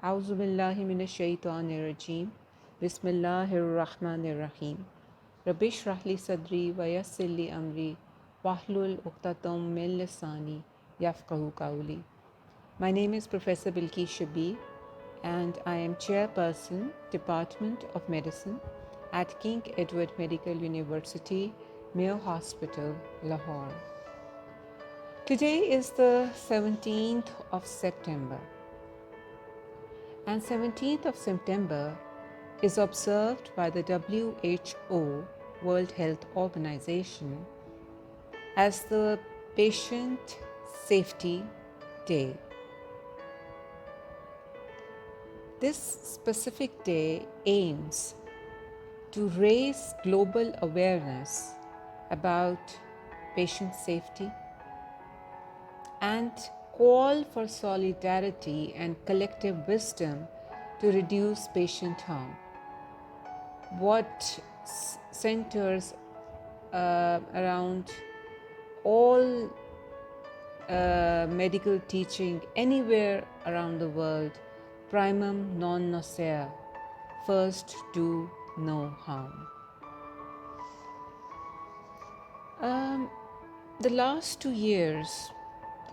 اعوذ باللہ من الشیطان الرجیم بسم اللہ الرحمن الرحیم رب اشرح لی صدری ویسر لی امری واحلل عقدۃ من لسانی یفقہوا قولی. My name is Professor Bilqis Shabir and I am Chairperson, Department of Medicine at King Edward Medical University, Mayo Hospital, Lahore. Today is the 17th of September. And 17th of September is observed by the WHO, World Health Organization, as the Patient Safety Day. This specific day aims to raise global awareness about patient safety and call for solidarity and collective wisdom to reduce patient harm. What centers around all medical teaching anywhere around the world, primum non nocere, first do no harm. The last 2 years,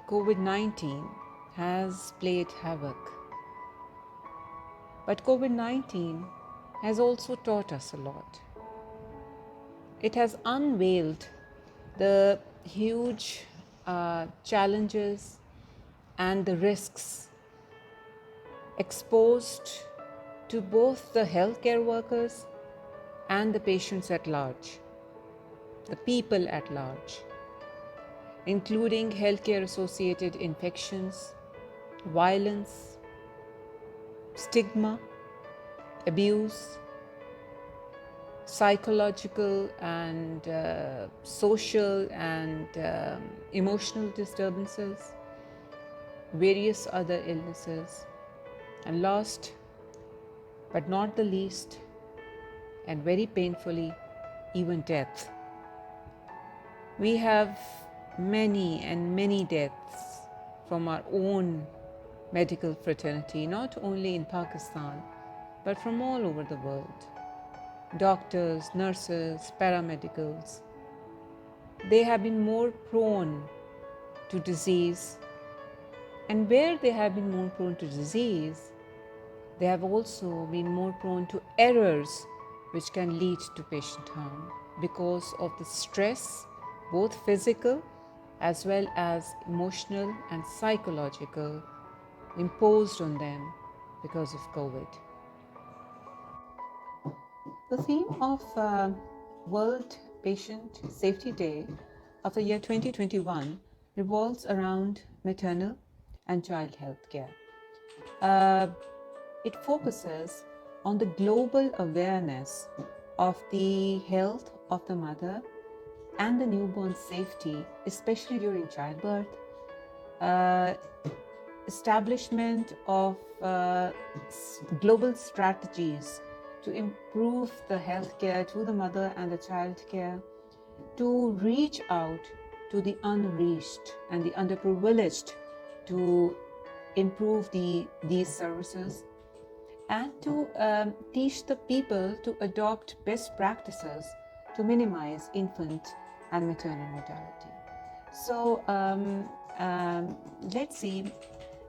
COVID-19 has played havoc. But COVID-19 has also taught us a lot. It has unveiled the huge challenges and the risks exposed to both the healthcare workers and the patients at large, the people at large, including healthcare-associated infections, violence, stigma, abuse, psychological and social and emotional disturbances, various other illnesses, and last but not the least, and very painfully, even death. We have many and many deaths from our own medical fraternity, not only in Pakistan, but from all over the world. Doctors, nurses, paramedicals, they have been more prone to disease. And where they have been more prone to disease, they have also been more prone to errors which can lead to patient harm because of the stress, both physical as well as emotional and psychological, imposed on them because of COVID. The theme of World Patient Safety Day of the year 2021 revolves around maternal and child health care. It focuses on the global awareness of the health of the mother and the newborn safety, especially during childbirth, establishment of global strategies to improve the healthcare to the mother and the child care, to reach out to the unreached and the underprivileged to improve these services, and to teach the people to adopt best practices to minimize infant and maternal mortality. So let's see,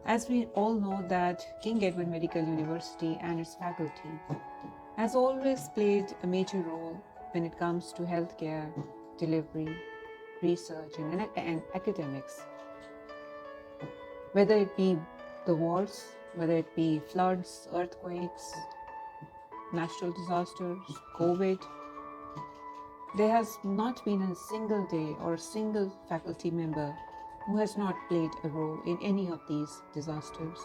as we all know that King Edward Medical University and its faculty has always played a major role when it comes to healthcare delivery, research, and academics. Whether it be the wars, whether it be floods, earthquakes, natural disasters, COVID, there has not been a single day or a single faculty member who has not played a role in any of these disasters.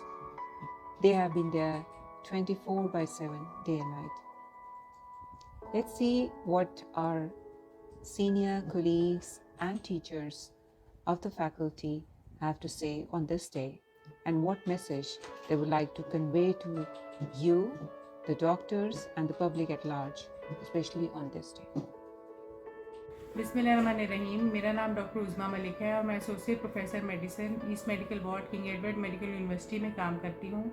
They have been there 24/7, day and night. Let's see what our senior colleagues and teachers of the faculty have to say on this day, and what message they would like to convey to you, the doctors, and the public at large, especially on this day. بسم اللہ الرحمن الرحیم. میرا نام doctor عظمیٰ ملک ہے اور میں associate professor medicine east medical ward King Edward medical university میں کام کرتی ہوں.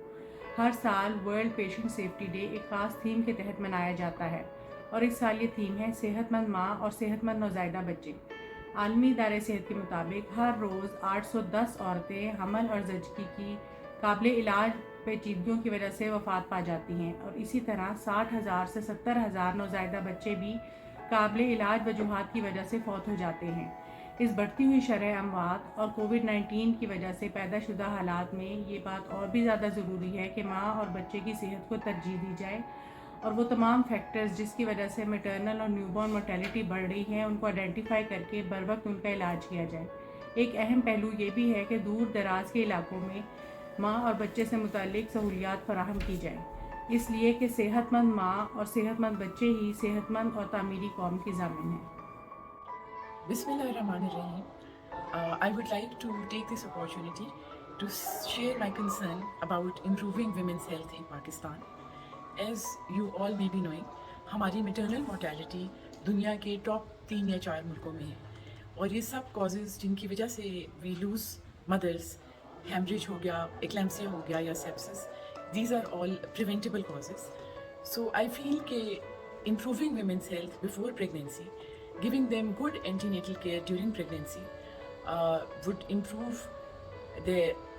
ہر سال ورلڈ پیشنٹ سیفٹی ڈے ایک خاص تھیم کے تحت منایا جاتا ہے اور اس سال یہ تھیم ہے صحت مند ماں اور صحت مند نوزائیدہ بچے۔ عالمی ادارہ صحت کے مطابق ہر روز 810 عورتیں حمل اور زچگی کی قابل علاج پیچیدگیوں کی وجہ سے وفات پا جاتی ہیں، اور اسی طرح 60,000 سے 70,000 نوزائیدہ بچے بھی قابل علاج وجوہات کی وجہ سے فوت ہو جاتے ہیں۔ اس بڑھتی ہوئی شرح اموات اور کووڈ-19 کی وجہ سے پیدا شدہ حالات میں یہ بات اور بھی زیادہ ضروری ہے کہ ماں اور بچے کی صحت کو ترجیح دی جائے اور وہ تمام فیکٹرز جس کی وجہ سے میٹرنل اور نیو بورن مورٹیلٹی بڑھ رہی ہے ان کو آئیڈینٹیفائی کر کے بروقت ان کا علاج کیا جائے۔ ایک اہم پہلو یہ بھی ہے کہ دور دراز کے علاقوں میں ماں اور بچے سے متعلق سہولیات فراہم کی جائیں، اس لیے کہ صحت مند ماں اور صحت مند بچے ہی صحت مند اور تعمیری قوم کی ضامن ہیں۔ Bismillahirrahmanirrahim. I would like to take this opportunity to share my concern about improving women's health in Pakistan. As you all may be knowing, ہماری maternal mortality دنیا کے ٹاپ 3 یا 4 ملکوں میں ہے، اور یہ سب کازز جن کی وجہ سے we lose mothers، hemorrhage ہو گیا، eclampsia ہو گیا یا sepsis، these are all preventable causes. So I feel کہ improving women's health before pregnancy, giving them good antenatal care during pregnancy would improve the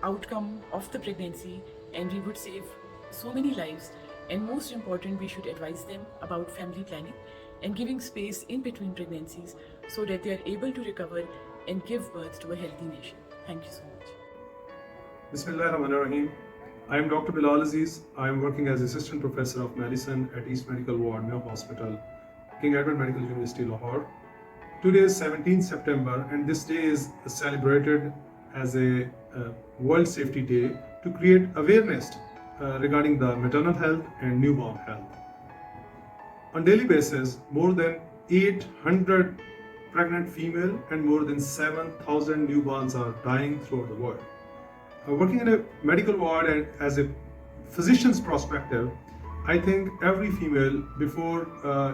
outcome of the pregnancy, and we would save so many lives. And most important, we should advise them about family planning and giving space in between pregnancies so that they are able to recover and give birth to a healthy nation. Thank you so much. Bismillahirrahmanirrahim. I am Dr. Bilal Aziz. I am working as Assistant Professor of Medicine at East Medical Ward, Mayo Hospital, King Edward Medical University, Lahore. Today is 17th September, and this day is celebrated as a World Safety Day to create awareness regarding the maternal health and newborn health. On daily basis, more than 800 pregnant female and more than 7,000 newborns are dying throughout the world. Working in a medical ward and as a physician's perspective, I think every female, before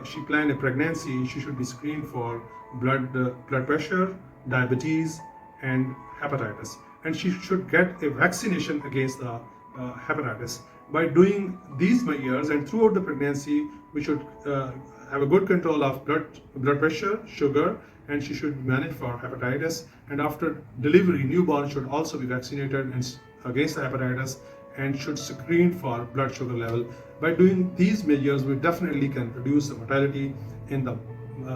she plan a pregnancy, she should be screened for blood pressure, diabetes, and hepatitis. And she should get a vaccination against the hepatitis. By doing these measures and throughout the pregnancy, we should have a good control of blood pressure, sugar, and she should manage for hepatitis. And after delivery, newborn should also be vaccinated against the hepatitis and should screen for blood sugar level. By doing these measures, we definitely can reduce the mortality in the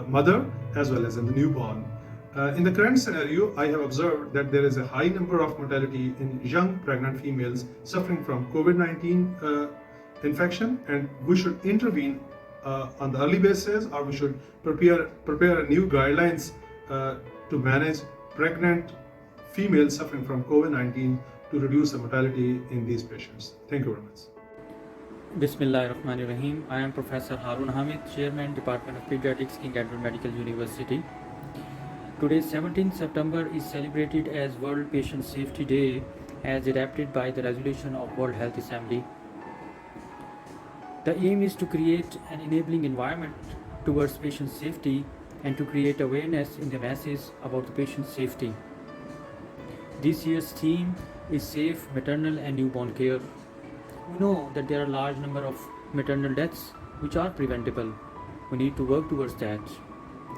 mother as well as in the newborn. In the current scenario, I have observed that there is a high number of mortality in young pregnant females suffering from COVID-19 infection, and we should intervene on the early basis, or we should prepare new guidelines to manage pregnant females suffering from COVID-19 to reduce the mortality in these patients. Thank you very much. Bismillahirrahmanirrahim. I am Professor Harun Hamid, Chairman, Department of Pediatrics, King Edward Medical University. Today, 17th September, is celebrated as World Patient Safety Day as adopted by the resolution of World Health Assembly. The aim is to create an enabling environment towards patient safety and to create awareness in the masses about the patient safety. This year's theme is Safe Maternal and Newborn Care. We know that there are a large number of maternal deaths which are preventable. We need to work towards that.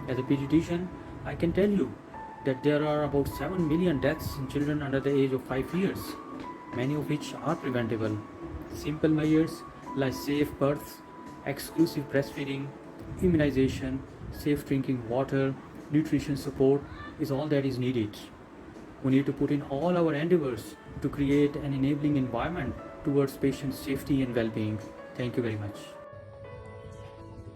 As a pediatrician, I can tell you that there are about 7 million deaths in children under the age of 5 years, many of which are preventable. Simple measures like safe births, exclusive breastfeeding, immunization, safe drinking water, nutrition support is all that is needed. We need to put in all our endeavors to create an enabling environment towards patient safety and well-being. Thank you very much.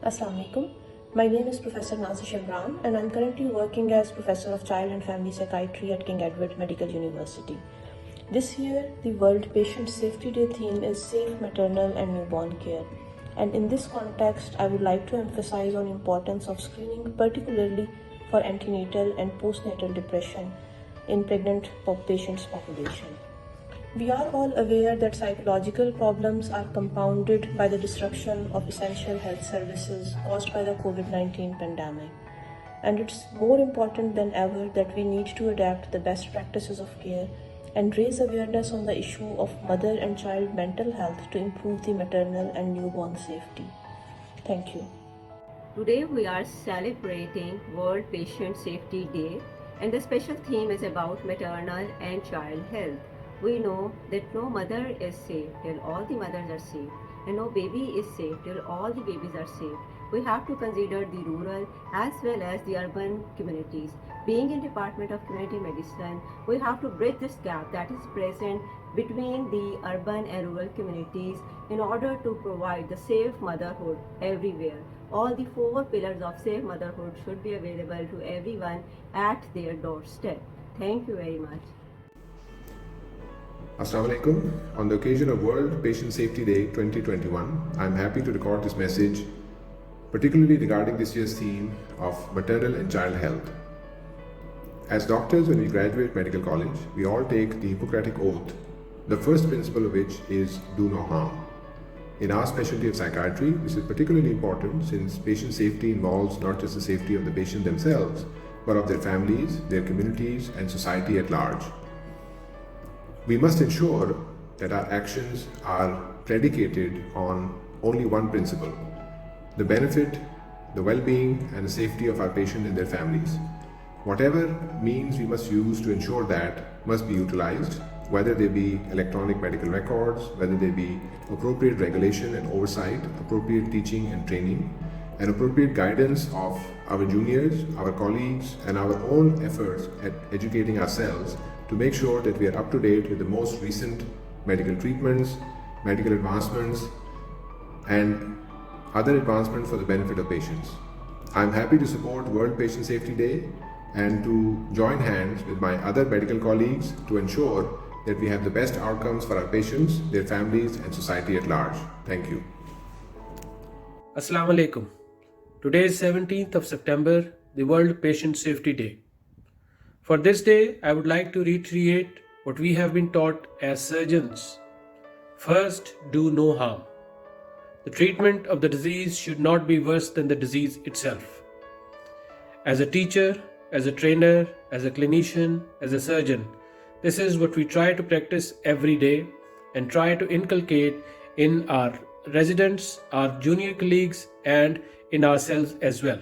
Assalamu alaikum. My name is Professor Nazish Imran, and I'm currently working as Professor of Child and Family Psychiatry at King Edward Medical University. This year, the World Patient Safety Day theme is Safe Maternal and Newborn Care. And in this context, I would like to emphasize on importance of screening, particularly for antenatal and postnatal depression in pregnant patients' population. We are all aware that psychological problems are compounded by the disruption of essential health services caused by the COVID-19 pandemic. And it's more important than ever that we need to adapt the best practices of care and raise awareness on the issue of mother and child mental health to improve the maternal and newborn safety. Thank you. Today we are celebrating World Patient Safety Day, and the special theme is about maternal and child health. We know that no mother is safe till all the mothers are safe, and no baby is safe till all the babies are safe. We have to consider the rural as well as the urban communities. Being in Department of Community Medicine, we have to bridge this gap that is present between the urban and rural communities in order to provide the safe motherhood everywhere. All the 4 pillars of safe motherhood should be available to everyone at their doorstep. Thank you very much. Assalamu alaikum. On the occasion of World Patient Safety Day 2021, I am happy to record this message, particularly regarding this year's theme of maternal and child health. As doctors, when we graduate medical college, we all take the Hippocratic Oath, the first principle of which is do no harm. In our specialty of psychiatry, this is particularly important since patient safety involves not just the safety of the patient themselves, but of their families, their communities, and society at large. We must ensure that our actions are predicated on only one principle: the benefit, the well-being, and the safety of our patient and their families. Whatever means we must use to ensure that must be utilized, whether they be electronic medical records, whether they be appropriate regulation and oversight, appropriate teaching and training, and appropriate guidance of our juniors, our colleagues, and our own efforts at educating ourselves to make sure that we are up to date with the most recent medical treatments, medical advancements, and other advancements for the benefit of patients. I am happy to support World Patient Safety Day and to join hands with my other medical colleagues to ensure that we have the best outcomes for our patients, their families, and society at large. Thank you. Assalamu alaikum. Today is 17th of September, the World Patient Safety Day. For this day, I would like to reiterate what we have been taught as surgeons. First, do no harm. The treatment of the disease should not be worse than the disease itself. As a teacher, as a trainer, as a clinician, as a surgeon, this is what we try to practice every day and try to inculcate in our residents, our junior colleagues, and in ourselves as well.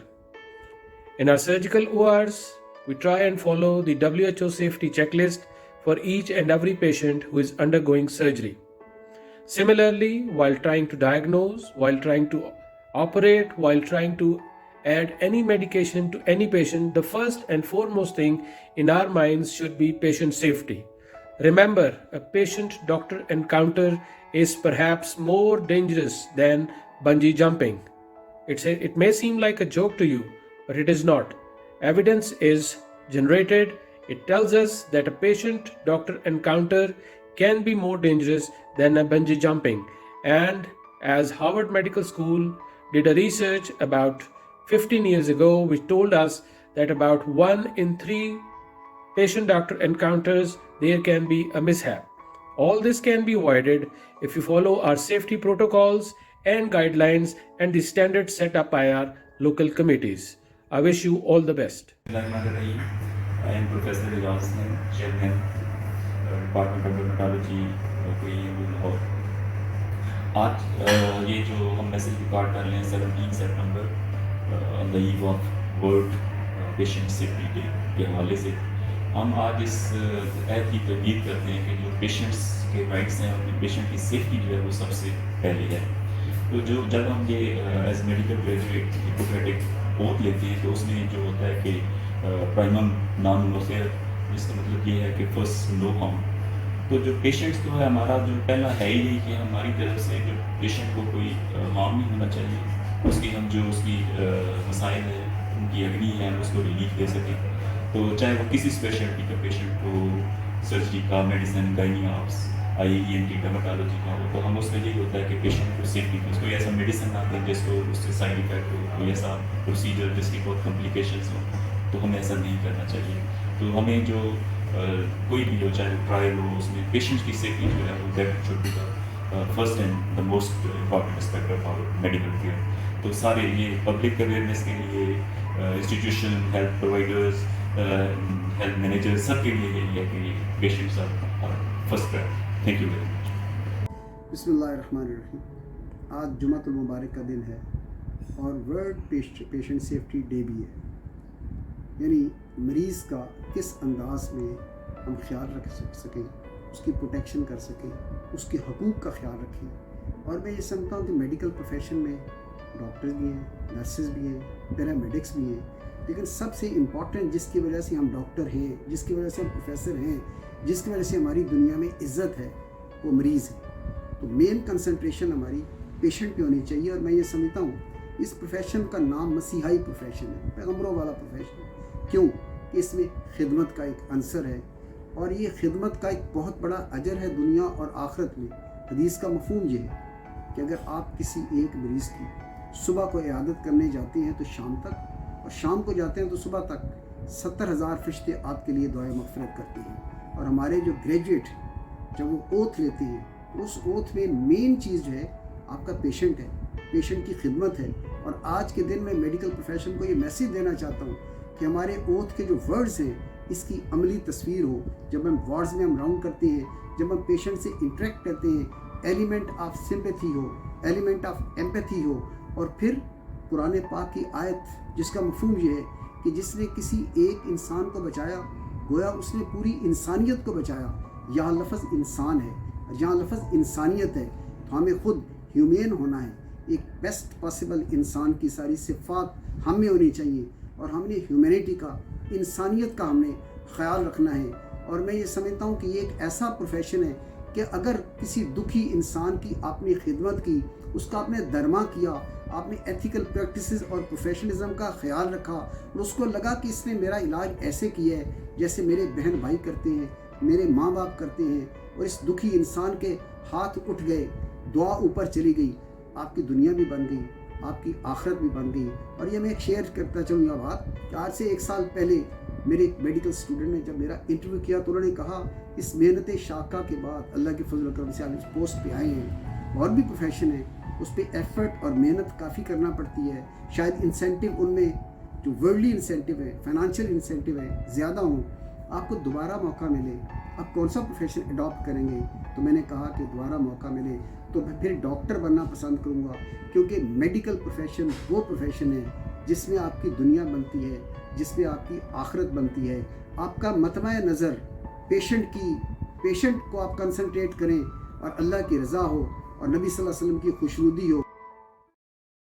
In our surgical ORs, we try and follow the WHO safety checklist for each and every patient who is undergoing surgery. Similarly, while trying to diagnose, while trying to operate, while trying to add any medication to any patient, the first and foremost thing in our minds should be patient safety. Remember, a patient-doctor encounter is perhaps more dangerous than bungee jumping. It may seem like a joke to you, but it is not. Evidence is generated. It tells us that a patient-doctor encounter can be more dangerous than a bungee jumping. And as Harvard Medical School did a research about 15 years ago, which told us that about 1 in 3 patient-doctor encounters, there can be a mishap. All this can be avoided if you follow our safety protocols and guidelines and the standards set up by our local committees. I wish you all the best. I am Professor Rijal Singh, Chairman, Department of Dermatology, Lahore. आज ये जो हम message record कर रहे हैं 17 सितंबर on the eve of world patient safety day के हवाले से हम आज इस ऐप की तजदीद करते हैं कि जो पेशेंट्स के राइट्स हैं और पेशेंट की सेफ्टी जो है वो सबसे पहले है। तो जो जब हम ये as medical graduate Hippocratic oath लेते हैं तो उसमें जो होता है कि प्राइमम नॉन नोफेयर, जिसका मतलब ये है कि फर्स्ट नो हार्म। तो जो पेशेंट्स तो है हमारा जो पहला है ही नहीं कि हमारी तरफ से जो पेशेंट को कोई हार्म नहीं होना चाहिए, उसकी हम जो उसकी मसाइल है उनकी अग्नि है हम उसको रिलीफ दे सकें। तो चाहे वो किसी स्पेशलिटी का पेशेंट हो, सर्जरी का, मेडिसिन, गाइनियाप्स, IENT, डर्मेटोलॉजी का हो, तो हम उसमें यही होता है कि पेशेंट को सेफ्टी दो, कोई ऐसा मेडिसिन ना दें जिसको उससे साइड इफेक्ट हो, कोई ऐसा प्रोसीजर जिसकी बहुत कॉम्प्लिकेशंस हो, तो हमें ऐसा नहीं करना चाहिए। तो हमें जो कोई भी हो, चाहे ट्रायल हो, उसमें पेशेंट की सेफ्टी जो है वो that should be the first and the most important aspect of our medical care. तो सारे ये पब्लिक अवेयरनेस के लिए institution, health providers, health managers, सब के लिए यही है कि patients our first priority. Thank you very much. बिस्मिल्लाहिर्रहमानिर्रहीम। आज जुमातुल मुबारक का दिन है और वर्ल्ड पेशेंट सेफ्टी डे भी है, यानी मरीज़ का किस अंदाज में हम ख्याल रख सकें, उसकी प्रोटेक्शन कर सकें, उसके हकूक़ का ख्याल रखें। और मैं ये समझता हूँ कि मेडिकल प्रोफेशन में डॉक्टर भी हैं, नर्सेज भी हैं, पैरामेडिक्स भी हैं, लेकिन सबसे इम्पॉर्टेंट जिसकी वजह से हम डॉक्टर हैं, जिसकी वजह से हम प्रोफेसर हैं, जिसकी वजह से हमारी दुनिया में इज़्ज़त है, वो मरीज़ है। तो मेन कंसंट्रेशन हमारी पेशेंट पे होनी चाहिए। और मैं ये समझता हूँ इस प्रोफेशन का नाम मसीहाई प्रोफेशन है, पैगम्बरों वाला प्रोफेशन है। क्यों कि इसमें खिदमत का एक अंसर है और ये खिदमत का एक बहुत बड़ा अजर है दुनिया और आखिरत में। हदीस का मफहूम ये है कि अगर आप किसी एक मरीज़ की सुबह को इयादत करने जाते हैं तो शाम तक, और शाम को जाते हैं तो सुबह तक 70,000 फरिश्ते आपके लिए दुआए मग़फ़िरत करते हैं। और हमारे जो ग्रेजुएट जब वो ओथ लेते हैं, उस ओथ में मेन चीज़ जो है आपका पेशेंट है, पेशेंट की खिदमत है। और आज के दिन में मेडिकल प्रोफेशन को ये मैसेज देना चाहता हूँ कि हमारे ओथ के जो वर्ड्स हैं इसकी अमली तस्वीर हो। जब हम वार्ड्स में हम राउंड करते हैं, जब हम पेशेंट से इंटरेक्ट करते हैं, एलिमेंट ऑफ सिंपैथी हो, एलिमेंट ऑफ एम्पैथी हो। और फिर कुरान पाक की आयत जिसका मफहूम ये है कि जिसने किसी एक इंसान को बचाया गोया उसने पूरी इंसानियत को बचाया। यहाँ लफ्ज़ इंसान है, यहाँ लफ्ज़ इंसानियत है, तो हमें खुद ह्यूमेन होना है। एक बेस्ट पॉसिबल इंसान की सारी सिफ़ात हम में होनी चाहिए और हमने ह्यूमैनिटी का, इंसानियत का हमने ख्याल रखना है। और मैं ये समझता हूँ कि ये एक ऐसा प्रोफेशन है कि अगर किसी दुखी इंसान की आपने खिदमत की, उसका आपने दरमा किया, आपने एथिकल प्रैक्टिसेस और प्रोफेशनलिज्म का ख्याल रखा और उसको लगा कि इसने मेरा इलाज ऐसे किया है जैसे मेरे बहन भाई करते हैं, मेरे माँ बाप करते हैं, और इस दुखी इंसान के हाथ उठ गए, दुआ ऊपर चली गई, आपकी दुनिया भी बन गई, आपकी आखिरत भी बन गई। और ये मैं एक शेयर करता चलूँगा बात कि आज से 1 साल पहले मेरे एक मेडिकल स्टूडेंट ने जब मेरा इंटरव्यू किया तो उन्होंने कहा इस मेहनत शाका के बाद अल्लाह के फजल करम से आप इस पोस्ट पे आए हैं। और भी प्रोफेशन है उस पर एफर्ट और मेहनत काफ़ी करना पड़ती है। शायद इंसेंटिव उनमें जो वर्ल्डली इंसेंटिव है, फाइनेंशियल इंसेंटिव है, ज़्यादा हों। आपको दोबारा मौका मिले, आप कौन सा प्रोफेशन अडॉप्ट करेंगे? तो मैंने कहा कि दोबारा मौका मिले तो मैं फिर डॉक्टर बनना पसंद करूँगा, क्योंकि मेडिकल प्रोफेशन वो प्रोफेशन है जिसमें आपकी दुनिया बनती है, जिसमें आपकी आखिरत बनती है। आपका मतवा नज़र पेशेंट को आप कंसंट्रेट करें और अल्लाह की रज़ा हो और नबी सल्लल्लाहु अलैहि वसल्लम की खुशनुदी हो।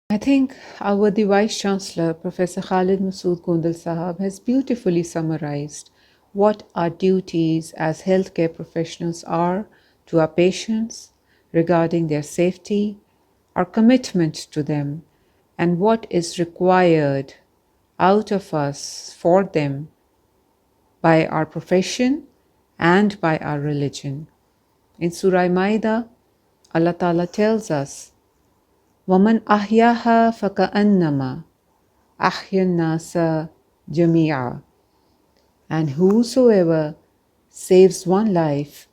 I think our the Vice Chancellor, Professor Khalid Masood Kondal Sahab, has beautifully summarized what our duties as healthcare professionals are to our patients regarding their safety, our commitment to them, and what is required out of us for them by our profession and by our religion. In Surah Maida, Allah Ta'ala tells us, وَمَنْ أَحْيَاهَا فَكَأَنَّمَا أَحْيَا النَّاسَ جَمِيعًا. And whosoever saves one life,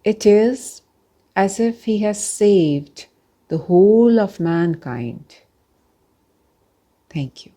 it is as if he has saved the whole of mankind. Thank you.